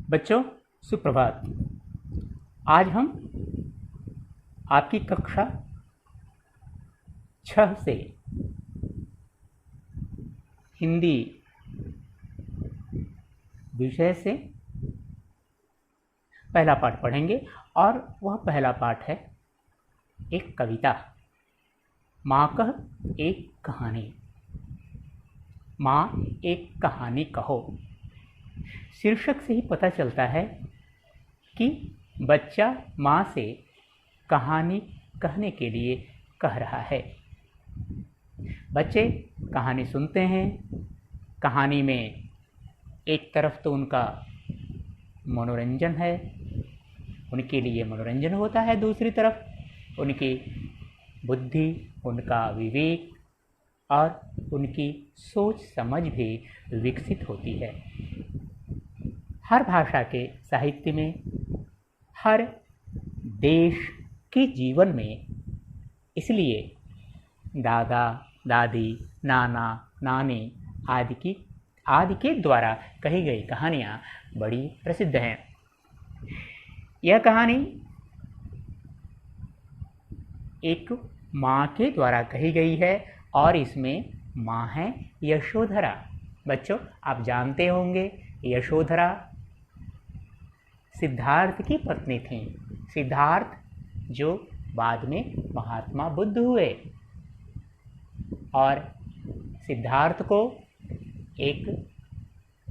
बच्चों सुप्रभात। आज हम आपकी कक्षा 6 से हिंदी विषय से पहला पाठ पढ़ेंगे और वह पहला पाठ है एक कविता। माँ कह एक कहानी। माँ एक कहानी कहो। शीर्षक से ही पता चलता है कि बच्चा माँ से कहानी कहने के लिए कह रहा है। बच्चे कहानी सुनते हैं। कहानी में एक तरफ तो उनका मनोरंजन है, उनके लिए मनोरंजन होता है, दूसरी तरफ उनकी बुद्धि, उनका विवेक और उनकी सोच समझ भी विकसित होती है। हर भाषा के साहित्य में, हर देश के जीवन में इसलिए दादा दादी, नाना नानी आदि के द्वारा कही गई कहानियाँ बड़ी प्रसिद्ध हैं। यह कहानी एक माँ के द्वारा कही गई है और इसमें माँ है यशोधरा। बच्चों आप जानते होंगे यशोधरा सिद्धार्थ की पत्नी थी। सिद्धार्थ जो बाद में महात्मा बुद्ध हुए, और सिद्धार्थ को एक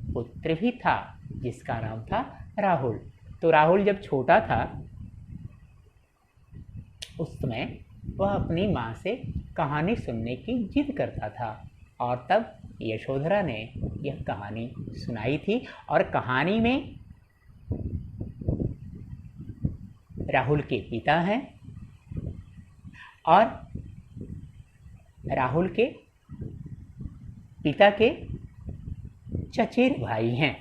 पुत्र भी था जिसका नाम था राहुल। तो राहुल जब छोटा था उस समय वह अपनी माँ से कहानी सुनने की जिद करता था, और तब यशोधरा ने यह कहानी सुनाई थी। और कहानी में राहुल के पिता हैं और राहुल के पिता के चचेरे भाई हैं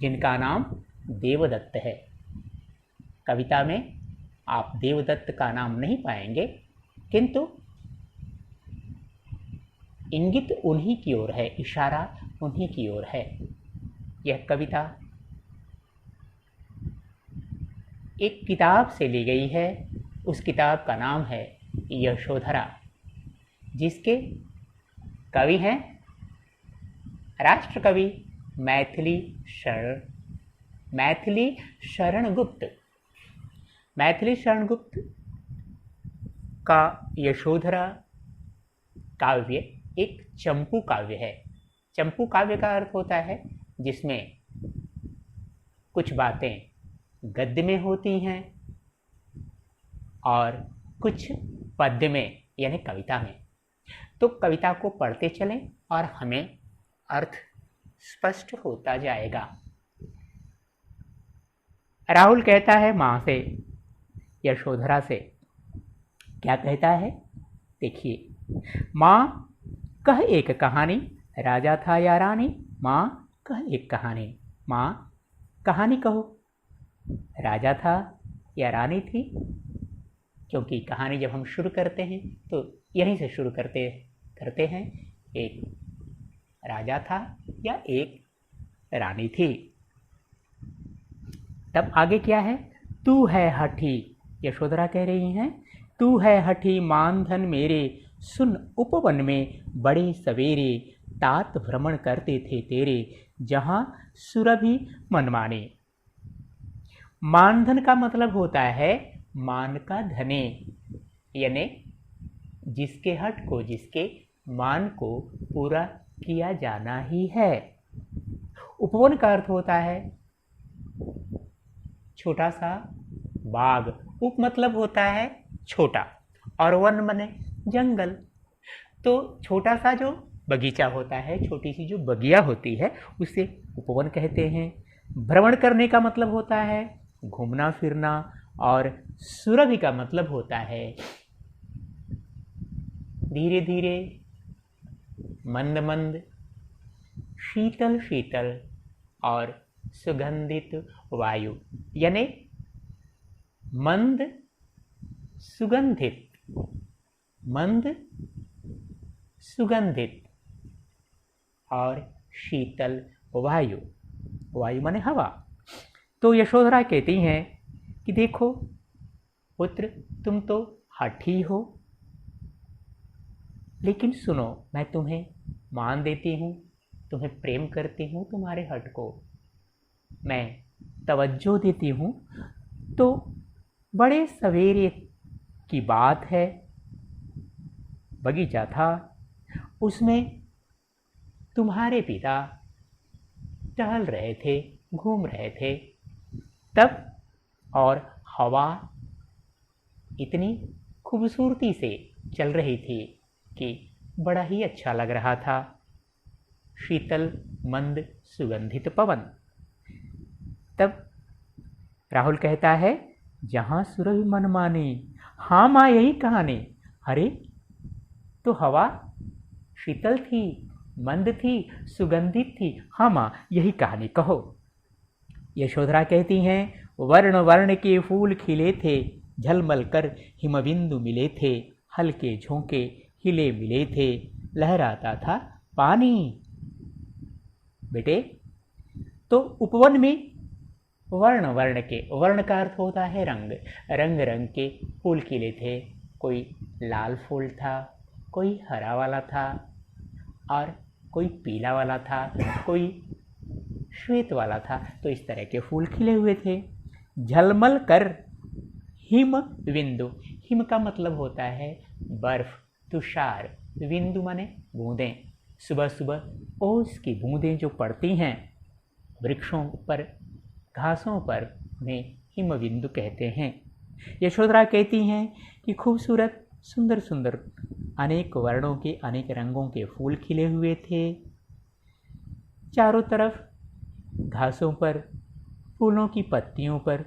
जिनका नाम देवदत्त है। कविता में आप देवदत्त का नाम नहीं पाएंगे, किंतु इंगित उन्हीं की ओर है, इशारा उन्हीं की ओर है। यह कविता एक किताब से ली गई है। उस किताब का नाम है यशोधरा, जिसके कवि हैं राष्ट्र कवि मैथिली शरण गुप्त। मैथिली शरण गुप्त का यशोधरा काव्य एक चंपू काव्य है। चंपू काव्य का अर्थ होता है जिसमें कुछ बातें गद्य में होती हैं और कुछ पद्य में यानी कविता में। तो कविता को पढ़ते चलें और हमें अर्थ स्पष्ट होता जाएगा। राहुल कहता है माँ से, यशोधरा से, क्या कहता है देखिए। माँ कह एक कहानी, राजा था या रानी। माँ कह एक कहानी। माँ कहानी कहो, राजा था या रानी थी। क्योंकि कहानी जब हम शुरू करते हैं तो यहीं से शुरू करते हैं, एक राजा था या एक रानी थी। तब आगे क्या है, तू है हठी। यशोधरा कह रही हैं, तू है हठी मानधन मेरे, सुन उपवन में बड़े सवेरे, तात भ्रमण करते थे तेरे, जहां सुरभि मनमाने। मानधन का मतलब होता है मान का धने, यानी जिसके हट को, जिसके मान को पूरा किया जाना ही है। उपवन का अर्थ होता है छोटा सा बाग। उप मतलब होता है छोटा और वन माने जंगल। तो छोटा सा जो बगीचा होता है, छोटी सी जो बगिया होती है, उसे उपवन कहते हैं। भ्रमण करने का मतलब होता है घूमना फिरना, और सुरभि का मतलब होता है धीरे धीरे, मंद मंद, शीतल शीतल और सुगंधित वायु, यानी मंद सुगंधित और शीतल वायु। वायु माने हवा। तो यशोधरा कहती हैं कि देखो पुत्र, तुम तो हठी हो, लेकिन सुनो, मैं तुम्हें मान देती हूँ, तुम्हें प्रेम करती हूँ, तुम्हारे हट को मैं तवज्जो देती हूँ। तो बड़े सवेरे की बात है, बगीचा था, उसमें तुम्हारे पिता टहल रहे थे, घूम रहे थे तब, और हवा इतनी खूबसूरती से चल रही थी कि बड़ा ही अच्छा लग रहा था। शीतल मंद सुगंधित पवन। तब राहुल कहता है, जहाँ सुरभि मन मानी। हाँ माँ, यही कहानी। अरे तो हवा शीतल थी, मंद थी, सुगंधित थी। हाँ माँ, यही कहानी कहो। यशोधरा कहती हैं, वर्ण वर्ण के फूल खिले थे, झलमल कर हिमबिंदु मिले थे, हल्के झोंके हिले मिले थे, लहराता था पानी। बेटे, तो उपवन में वर्ण वर्ण के, वर्ण का अर्थ होता है रंग, रंग रंग के फूल खिले थे। कोई लाल फूल था, कोई हरा वाला था, और कोई पीला वाला था, कोई श्वेत वाला था। तो इस तरह के फूल खिले हुए थे। झलमल कर हिम बिंदु, हिम का मतलब होता है बर्फ, तुषार, बिंदु माने बूंदें। सुबह सुबह ओस की बूंदें जो पड़ती हैं वृक्षों पर, घासों पर, उन्हें हिम बिंदु कहते हैं। यशोधरा कहती हैं कि खूबसूरत सुंदर सुंदर अनेक वर्णों के, अनेक रंगों के फूल खिले हुए थे। चारों तरफ घासों पर, फूलों की पत्तियों पर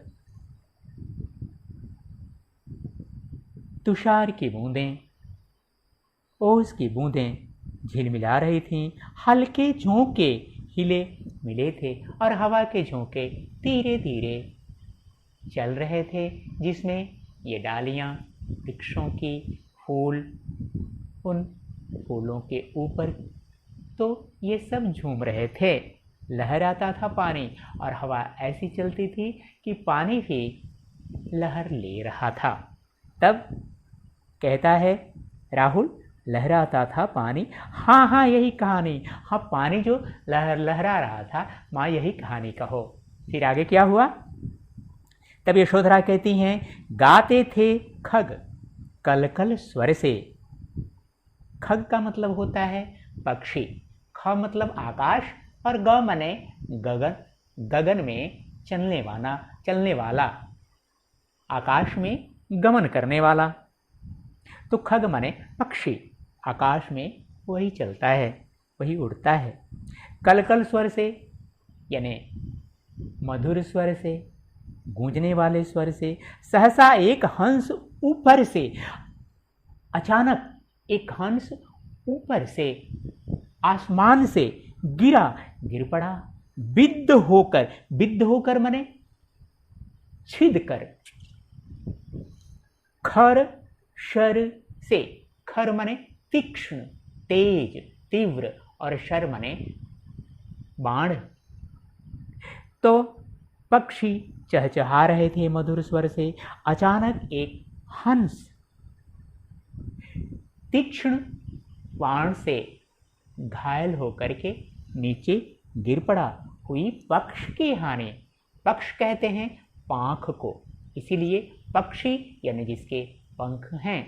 तुषार की बूंदें, ओस की बूंदें झिलमिला रही थीं। हल्के झोंके हिले मिले थे, और हवा के झोंके धीरे धीरे चल रहे थे, जिसमें ये डालियां वृक्षों की, फूल, उन फूलों के ऊपर तो ये सब झूम रहे थे। लहराता था पानी, और हवा ऐसी चलती थी कि पानी भी लहर ले रहा था। तब कहता है राहुल, लहराता था पानी। हाँ हाँ, यही कहानी। हाँ, पानी जो लहरा रहा था, माँ यही कहानी कहो। फिर आगे क्या हुआ? तब यशोधरा कहती हैं, गाते थे खग कल कल स्वर से। खग का मतलब होता है पक्षी, ख मतलब आकाश, और ग मने गगन, गगन में चलने वाला, आकाश में गमन करने वाला। तो खग माने पक्षी, आकाश में वही चलता है, वही उड़ता है। कलकल स्वर से यानी मधुर स्वर से, गूंजने वाले स्वर से। सहसा एक हंस ऊपर से, अचानक एक हंस ऊपर से, आसमान से गिर पड़ा। विद्ध होकर माने छिद कर। खर शर से, खर माने तीक्ष्ण, तेज, तीव्र, और शर माने बाण। तो पक्षी चहचहा रहे थे मधुर स्वर से। अचानक एक हंस तीक्ष्ण बाण से घायल होकर के नीचे गिर पड़ा। हुई पक्ष की हानि। पक्ष कहते हैं पांख को, इसीलिए पक्षी यानी जिसके पंख हैं।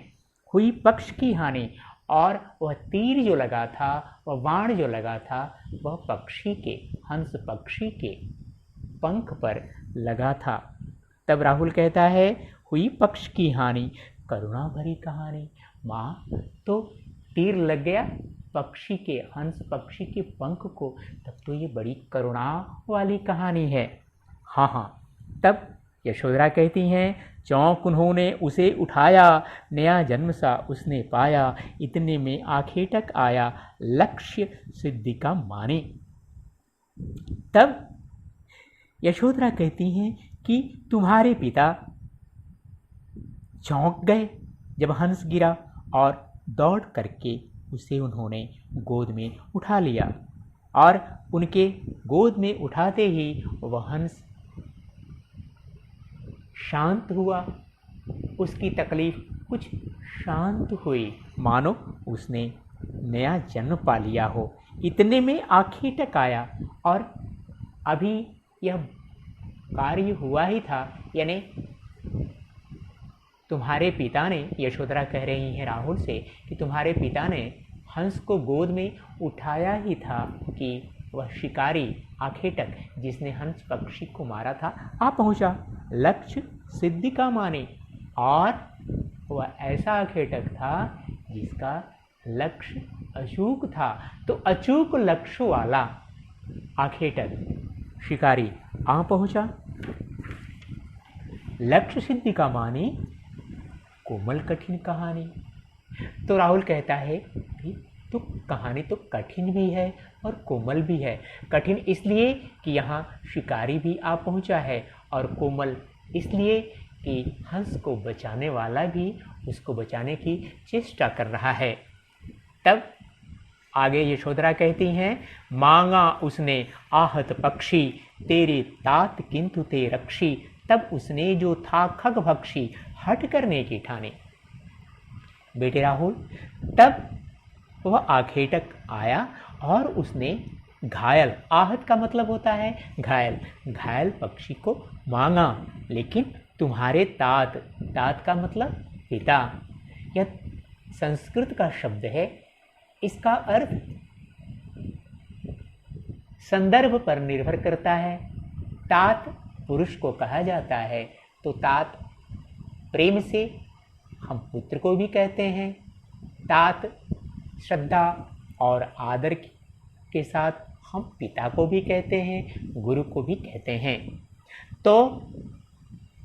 हुई पक्ष की हानि, और वह तीर जो लगा था, वह बाण जो लगा था, वह पक्षी के, हंस पक्षी के पंख पर लगा था। तब राहुल कहता है, हुई पक्ष की हानि, करुणा भरी कहानी। माँ, तो तीर लग गया पक्षी के, हंस पक्षी के पंख को, तब तो ये बड़ी करुणा वाली कहानी है। हाँ हाँ। तब यशोधरा कहती हैं, चौंक उन्होंने उसे उठाया, नया जन्म सा उसने पाया, इतने में आखेटक आया, लक्ष्य सिद्धि का माने। तब यशोधरा कहती हैं कि तुम्हारे पिता चौंक गए जब हंस गिरा, और दौड़ करके उसे उन्होंने गोद में उठा लिया, और उनके गोद में उठाते ही वह हंस शांत हुआ, उसकी तकलीफ कुछ शांत हुई, मानो उसने नया जन्म पा लिया हो। इतने में आँखें टकाया और अभी यह कार्य हुआ ही था, यानी तुम्हारे पिता ने, यशोधरा कह रही हैं राहुल से कि तुम्हारे पिता ने हंस को गोद में उठाया ही था कि वह शिकारी आखेटक जिसने हंस पक्षी को मारा था आ पहुंचा। लक्ष्य सिद्धि का माने, और वह ऐसा आखेटक था जिसका लक्ष्य अचूक था। तो अचूक लक्ष्य वाला आखेटक शिकारी आ पहुंचा। लक्ष्य सिद्धि का माने कोमल कठिन कहानी। तो राहुल कहता है कि तो कहानी तो कठिन भी है और कोमल भी है। कठिन इसलिए कि यहाँ शिकारी भी आ पहुँचा है, और कोमल इसलिए कि हंस को बचाने वाला भी उसको बचाने की चेष्टा कर रहा है। तब आगे यशोधरा कहती हैं, मांगा उसने आहत पक्षी तेरे तात किंतु ते रक्षी। तब उसने जो था खग भक्षी हट करने की ठानी। बेटे राहुल, तब वह आखेटक आया और उसने घायल, आहत का मतलब होता है घायल, घायल पक्षी को मांगा। लेकिन तुम्हारे तात, तात का मतलब पिता, यह संस्कृत का शब्द है। इसका अर्थ संदर्भ पर निर्भर करता है। तात पुरुष को कहा जाता है, तो तात प्रेम से हम पुत्र को भी कहते हैं। तात श्रद्धा और आदर के साथ हम पिता को भी कहते हैं, गुरु को भी कहते हैं। तो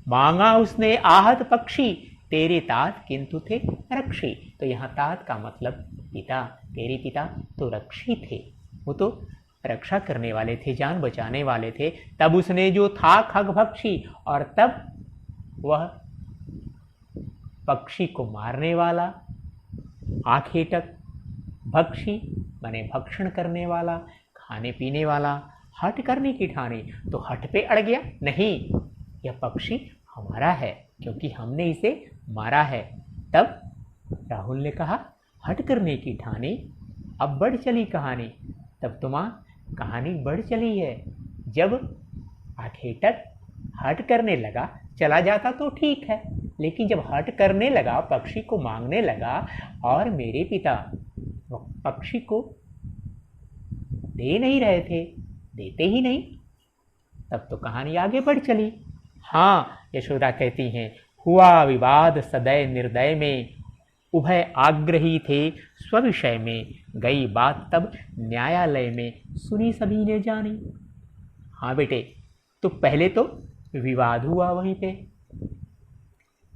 मांगा उसने आहत पक्षी तेरे तात किंतु थे रक्षी। तो यहाँ तात का मतलब पिता, तेरे पिता तो रक्षी थे, वो तो रक्षा करने वाले थे, जान बचाने वाले थे। तब उसने जो था खग भक्षी, और तब वह पक्षी को मारने वाला आखेटक, भक्षी माने भक्षण करने वाला, खाने पीने वाला, हट करने की ठानी। तो हट पे अड़ गया, नहीं यह पक्षी हमारा है क्योंकि हमने इसे मारा है। तब राहुल ने कहा हट करने की ठानी, अब बढ़ चली कहानी। तब तो माँ कहानी बढ़ चली है। जब आखेटक हट करने लगा, चला जाता तो ठीक है, लेकिन जब हट करने लगा, पक्षी को मांगने लगा, और मेरे पिता पक्षी को दे नहीं रहे थे, देते ही नहीं, तब तो कहानी आगे बढ़ चली। हाँ, यशोदा कहती हैं, हुआ विवाद सदय निर्दय में, उभय आग्रही थे स्विषय में, गई बात तब न्यायालय में, सुनी सभी ने जानी। हाँ बेटे, तो पहले तो विवाद हुआ वहीं पे,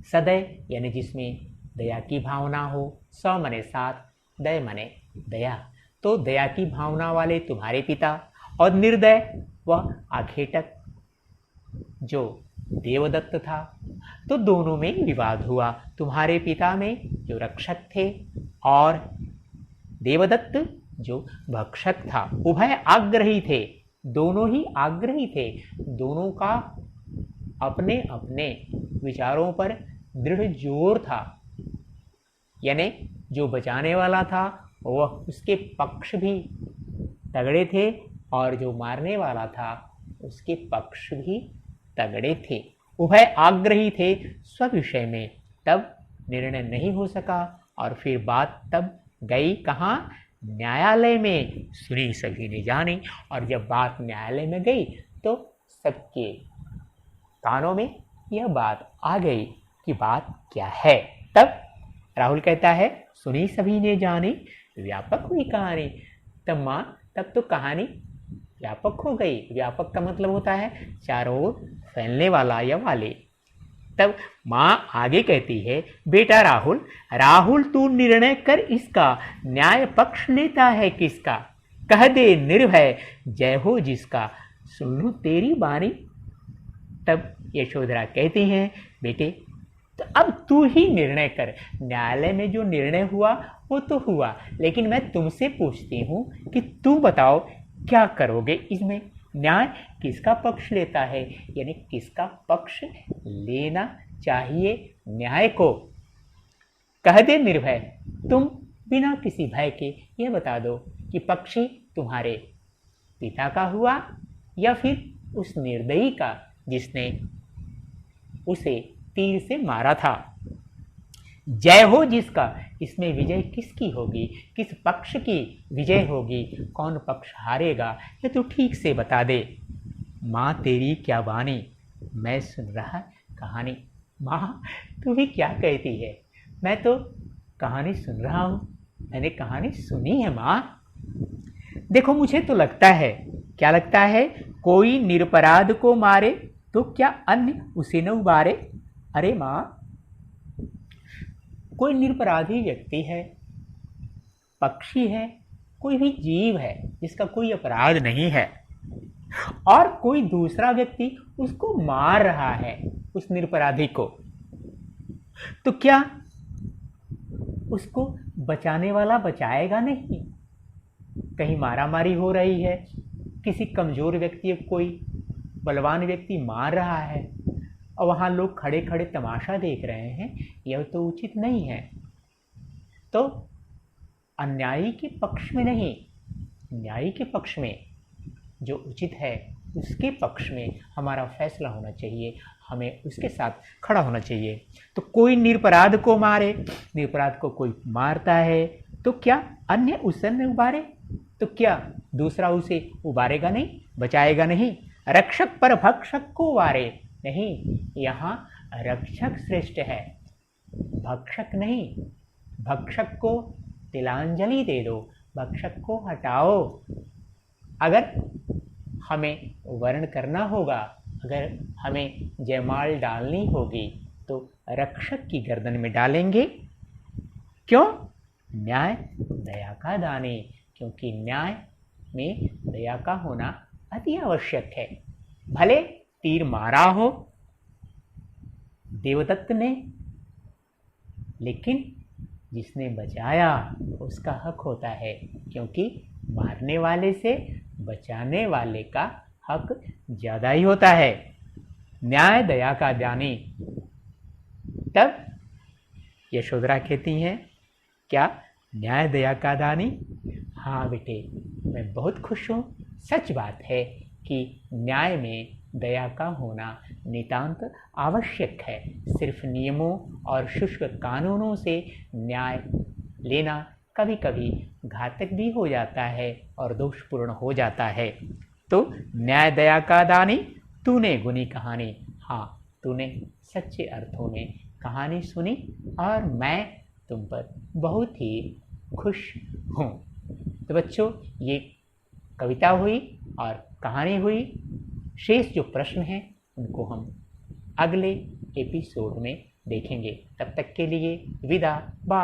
सदय यानी जिसमें दया की भावना हो, स मने साथ, दय मने दया, तो दया की भावना वाले तुम्हारे पिता, और निर्दय वह आखेटक जो देवदत्त था। तो दोनों में विवाद हुआ, तुम्हारे पिता में जो रक्षक थे और देवदत्त जो भक्षक था। उभय आग्रही थे, दोनों ही आग्रही थे, दोनों का अपने अपने विचारों पर दृढ़ जोर था। यानी जो बचाने वाला था वह उसके पक्ष भी तगड़े थे, और जो मारने वाला था उसके पक्ष भी तगड़े थे। उभय आग्रही थे स्विषय में, तब निर्णय नहीं हो सका, और फिर बात तब गई कहाँ, न्यायालय में, सुनी सभी ने जानी। और जब बात न्यायालय में गई तो सबके कानों में यह बात आ गई कि बात क्या है। तब राहुल कहता है, सुनी सभी ने जानी, व्यापक हुई कहानी। तब माँ, तब तो कहानी व्यापक हो गई। व्यापक का मतलब होता है चारों ओर फैलने वाला या वाले। तब माँ आगे कहती है, बेटा राहुल, राहुल तू निर्णय कर इसका, न्याय पक्ष लेता है किसका, कह दे निर्भय जय हो जिसका, सुन लूं तेरी बानी। तब यशोधरा कहती हैं, बेटे तो अब तू ही निर्णय कर, न्यायालय में जो निर्णय हुआ वो तो हुआ, लेकिन मैं तुमसे पूछती हूँ कि तू बताओ क्या करोगे इसमें? न्याय किसका पक्ष लेता है, यानी किसका पक्ष लेना चाहिए न्याय को? कह दे निर्भय, तुम बिना किसी भय के यह बता दो कि पक्षी तुम्हारे पिता का हुआ या फिर उस निर्दयी का जिसने उसे तीर से मारा था। जय हो जिसका, इसमें विजय किसकी होगी, किस पक्ष की विजय होगी, कौन पक्ष हारेगा, ये तो ठीक से बता दे। माँ तेरी क्या वाणी, मैं सुन रहा कहानी। माँ तू भी क्या कहती है, मैं तो कहानी सुन रहा हूँ, मैंने कहानी सुनी है माँ। देखो मुझे तो लगता है, क्या लगता है, कोई निरपराध को मारे तो क्या अन्य उसे न उबारे। अरे माँ, कोई निरपराधी व्यक्ति है, पक्षी है, कोई भी जीव है जिसका कोई अपराध नहीं है, और कोई दूसरा व्यक्ति उसको मार रहा है, उस निरपराधी को, तो क्या उसको बचाने वाला बचाएगा नहीं? कहीं मारामारी हो रही है, किसी कमजोर व्यक्ति को कोई बलवान व्यक्ति मार रहा है और वहाँ लोग खड़े खड़े तमाशा देख रहे हैं, यह तो उचित नहीं है। तो अन्यायी के पक्ष में नहीं, न्यायी के पक्ष में, जो उचित है उसके पक्ष में हमारा फैसला होना चाहिए, हमें उसके साथ खड़ा होना चाहिए। तो कोई निरपराध को मारे, निरपराध को कोई मारता है तो क्या अन्य उसे न उबारे, तो क्या दूसरा उसे उबारेगा नहीं, बचाएगा नहीं? रक्षक पर भक्षक को वारे नहीं, यहाँ रक्षक श्रेष्ठ है, भक्षक नहीं। भक्षक को तिलांजलि दे दो, भक्षक को हटाओ। अगर हमें वर्ण करना होगा, अगर हमें जयमाल डालनी होगी तो रक्षक की गर्दन में डालेंगे। क्यों? न्याय दया का दानी, क्योंकि न्याय में दया का होना अति आवश्यक है। भले तीर मारा हो देवदत्त ने, लेकिन जिसने बचाया उसका हक होता है, क्योंकि मारने वाले से बचाने वाले का हक ज़्यादा ही होता है। न्याय दया का दानी। तब यशोधरा कहती हैं, क्या न्याय दया का दानी? हाँ बेटे, मैं बहुत खुश हूँ। सच बात है कि न्याय में दया का होना नितांत आवश्यक है। सिर्फ नियमों और शुष्क कानूनों से न्याय लेना कभी कभी घातक भी हो जाता है और दोषपूर्ण हो जाता है। तो न्याय दया का दानी, तूने गुनी कहानी। हाँ, तूने सच्चे अर्थों में कहानी सुनी और मैं तुम पर बहुत ही खुश हूँ। तो बच्चों, ये कविता हुई और कहानी हुई। शेष जो प्रश्न हैं उनको हम अगले एपिसोड में देखेंगे। तब तक के लिए विदा, बाय।